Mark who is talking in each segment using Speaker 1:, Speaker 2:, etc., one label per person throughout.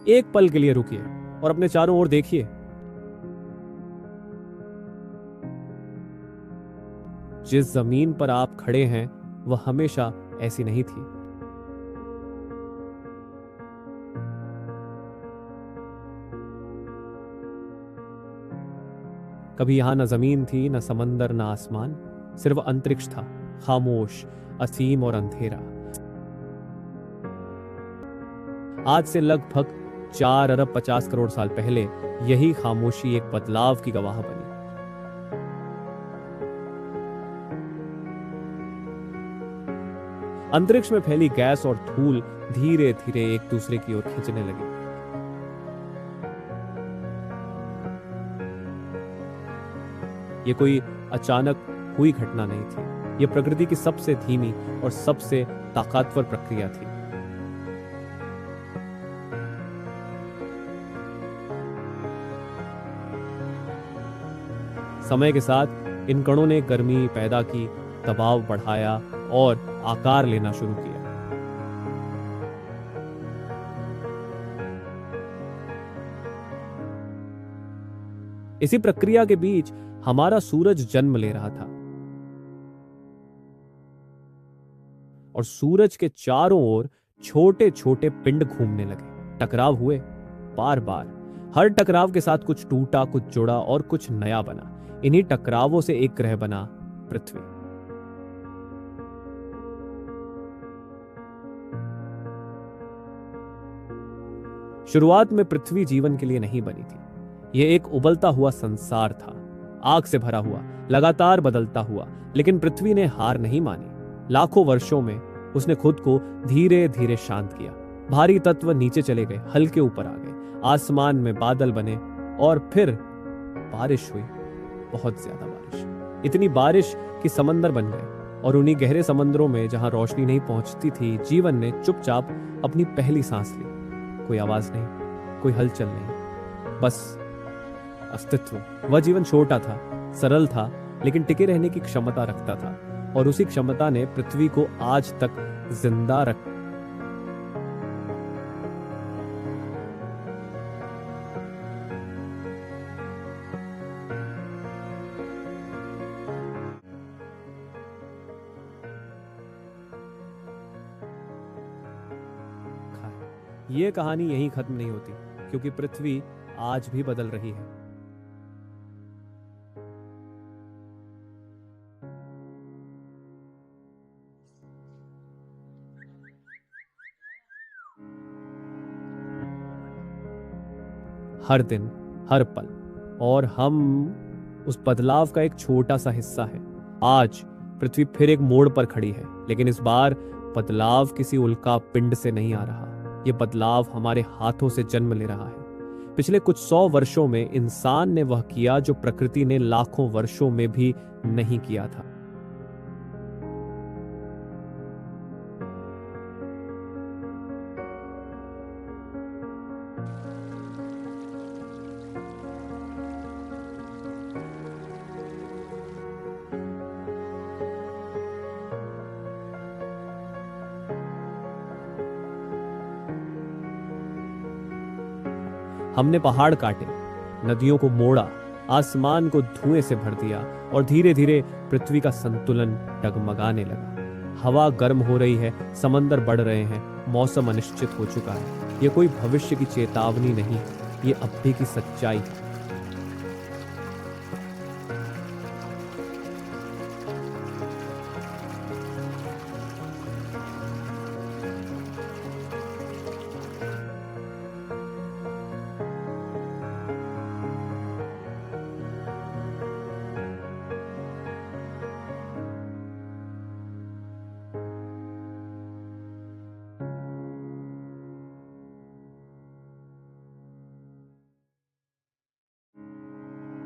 Speaker 1: एक पल के लिए रुकिए और अपने चारों ओर देखिए। जिस जमीन पर आप खड़े हैं वह हमेशा ऐसी नहीं थी। कभी यहां न जमीन थी, न समंदर, न आसमान, सिर्फ अंतरिक्ष था, खामोश, असीम और अंधेरा। आज से लगभग 4 अरब 50 करोड़ साल पहले यही खामोशी एक बदलाव की गवाह बनी। अंतरिक्ष में फैली गैस और धूल धीरे धीरे एक दूसरे की ओर खींचने लगी। ये कोई अचानक हुई घटना नहीं थी, ये प्रकृति की सबसे धीमी और सबसे ताकतवर प्रक्रिया थी। समय के साथ इन कणों ने गर्मी पैदा की, दबाव बढ़ाया और आकार लेना शुरू किया। इसी प्रक्रिया के बीच हमारा सूरज जन्म ले रहा था और सूरज के चारों ओर छोटे छोटे पिंड घूमने लगे, टकराव हुए बार बार। हर टकराव के साथ कुछ टूटा, कुछ जुड़ा और कुछ नया बना। इन्हीं टकरावों से एक ग्रह बना, पृथ्वी। शुरुआत में पृथ्वी जीवन के लिए नहीं बनी थी। यह एक उबलता हुआ संसार था, आग से भरा हुआ, लगातार बदलता हुआ। लेकिन पृथ्वी ने हार नहीं मानी। लाखों वर्षों में उसने खुद को धीरे धीरे शांत किया। भारी तत्व नीचे चले गए, हल्के ऊपर आ गए, आसमान में बादल बने और फिर बारिश हुई, बहुत ज्यादा बारिश। इतनी बारिश कि समंदर बन गए और उन्हीं गहरे समंदरों में जहां रोशनी नहीं पहुंचती थी, जीवन ने चुपचाप अपनी पहली सांस ली। कोई आवाज नहीं, कोई हलचल नहीं, बस अस्तित्व। वह जीवन छोटा था, सरल था, लेकिन टिके रहने की क्षमता रखता था और उसी क्षमता ने पृथ्वी को आज तक जिंदा रखा। ये कहानी यहीं खत्म नहीं होती, क्योंकि पृथ्वी आज भी बदल रही है। हर दिन, हर पल, और हम उस बदलाव का एक छोटा सा हिस्सा है। आज पृथ्वी फिर एक मोड़ पर खड़ी है, लेकिन इस बार बदलाव किसी उल्का पिंड से नहीं आ रहा। ये बदलाव हमारे हाथों से जन्म ले रहा है। पिछले कुछ 100 वर्षों में इंसान ने वह किया जो प्रकृति ने लाखों वर्षों में भी नहीं किया था। हमने पहाड़ काटे, नदियों को मोड़ा, आसमान को धुएं से भर दिया और धीरे धीरे पृथ्वी का संतुलन डगमगाने लगा। हवा गर्म हो रही है, समंदर बढ़ रहे हैं, मौसम अनिश्चित हो चुका है। यह कोई भविष्य की चेतावनी नहीं है, ये अब भी की सच्चाई है।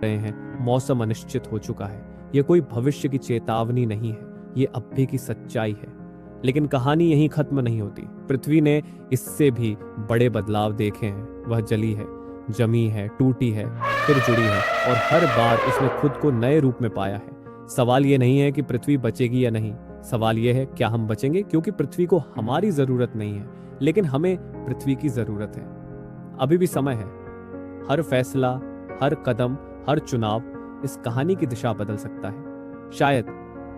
Speaker 1: रहे हैं, मौसम अनिश्चित हो चुका है। यह कोई भविष्य की चेतावनी नहीं है, ये अब भी की सच्चाई है। लेकिन कहानी यहीं खत्म नहीं होती। पृथ्वी ने इससे भी बड़े बदलाव देखे हैं। वह जली है, जमी है, टूटी है, फिर जुड़ी है और हर बार उसने खुद को नए रूप में पाया है। सवाल यह नहीं है कि पृथ्वी बचेगी या नहीं, सवाल यह है क्या हम बचेंगे, क्योंकि पृथ्वी को हमारी जरूरत नहीं है, लेकिन हमें पृथ्वी की जरूरत है। अभी भी समय है। हर फैसला, हर कदम, हर चुनाव इस कहानी की दिशा बदल सकता है। शायद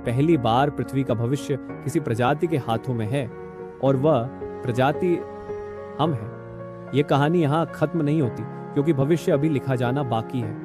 Speaker 1: पहली बार पृथ्वी का भविष्य किसी प्रजाति के हाथों में है और वह प्रजाति हम हैं। यह कहानी यहाँ खत्म नहीं होती, क्योंकि भविष्य अभी लिखा जाना बाकी है।